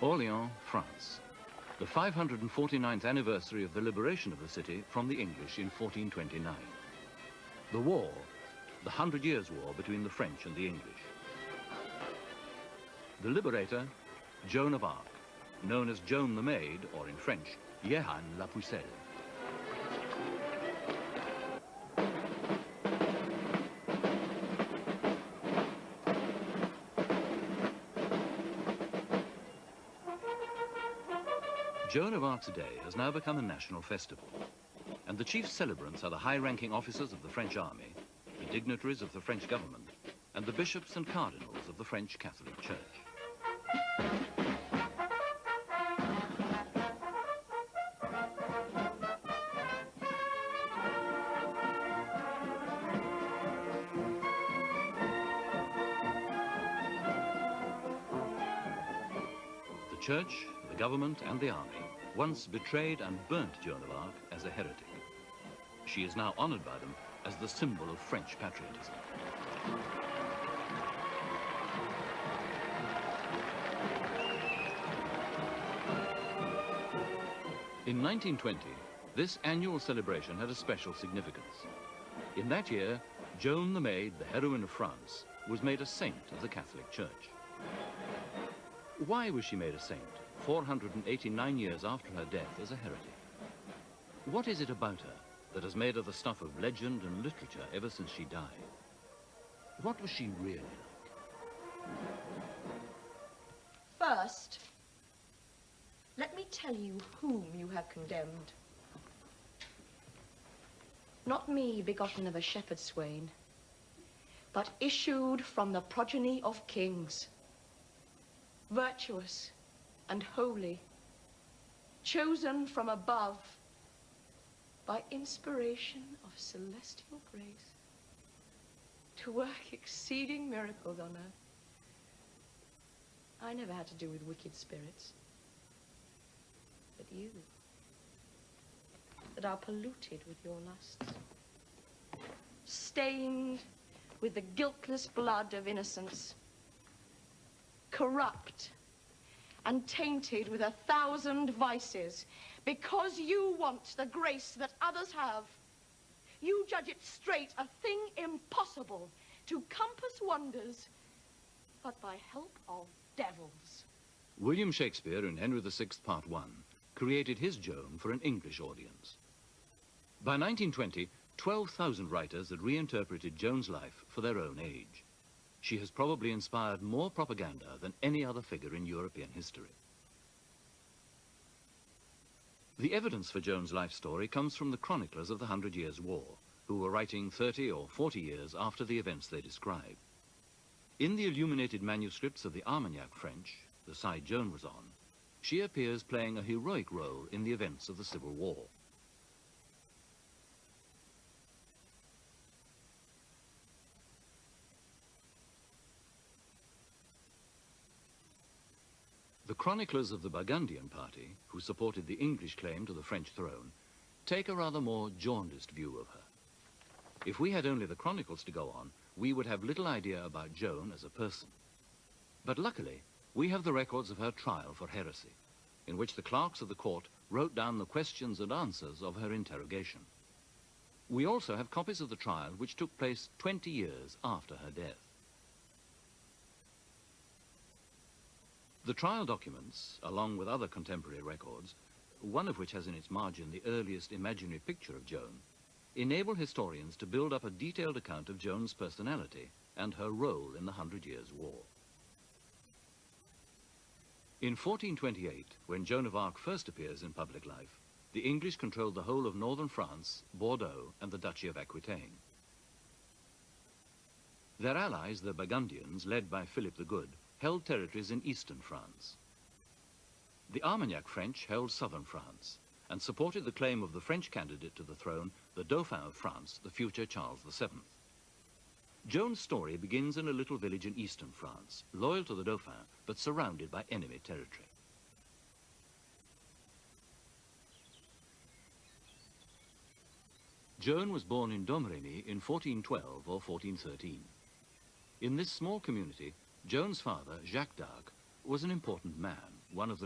Orléans, France. The 549th anniversary of the liberation of the city from the English in 1429. The war, the 100 Years' War between the French and the English. The liberator, Joan of Arc, known as Joan the Maid, or in French, Jehan la Pucelle. Joan of Arc's day has now become a national festival, and the chief celebrants are the high-ranking officers of the French army, the dignitaries of the French government, and the bishops and cardinals of the French Catholic Church. The Church, the government, and the army once betrayed and burnt Joan of Arc as a heretic. She is now honored by them as the symbol of French patriotism. In 1920, this annual celebration had a special significance. In that year, Joan the Maid, the heroine of France, was made a saint of the Catholic Church. Why was she made a saint 489 years after her death as a heretic? What is it about her that has made her the stuff of legend and literature ever since she died? What was she really like? First, let me tell you whom you have condemned. Not me, begotten of a shepherd swain, but issued from the progeny of kings, virtuous and holy, chosen from above by inspiration of celestial grace to work exceeding miracles on earth. I never had to do with wicked spirits, but you, that are polluted with your lusts, stained with the guiltless blood of innocence, corrupt and tainted with 1,000 vices, because you want the grace that others have. You judge it straight a thing impossible to compass wonders, but by help of devils. William Shakespeare in Henry VI, Part 1, created his Joan for an English audience. By 1920, 12,000 writers had reinterpreted Joan's life for their own age. She has probably inspired more propaganda than any other figure in European history. The evidence for Joan's life story comes from the chroniclers of the 100 Years' War, who were writing 30 or 40 years after the events they describe. In the illuminated manuscripts of the Armagnac French, the side Joan was on, she appears playing a heroic role in the events of the Civil War. The chroniclers of the Burgundian party, who supported the English claim to the French throne, take a rather more jaundiced view of her. If we had only the chronicles to go on, we would have little idea about Joan as a person. But luckily, we have the records of her trial for heresy, in which the clerks of the court wrote down the questions and answers of her interrogation. We also have copies of the trial which took place 20 years after her death. The trial documents, along with other contemporary records, one of which has in its margin the earliest imaginary picture of Joan, enable historians to build up a detailed account of Joan's personality and her role in the 100 Years' War. In 1428, when Joan of Arc first appears in public life, the English controlled the whole of northern France, Bordeaux, and the Duchy of Aquitaine. Their allies, the Burgundians, led by Philip the Good, held territories in eastern France. The Armagnac French held southern France and supported the claim of the French candidate to the throne, the Dauphin of France, the future Charles VII. Joan's story begins in a little village in eastern France, loyal to the Dauphin, but surrounded by enemy territory. Joan was born in Domremy in 1412 or 1413. In this small community, Joan's father, Jacques d'Arc, was an important man. one of the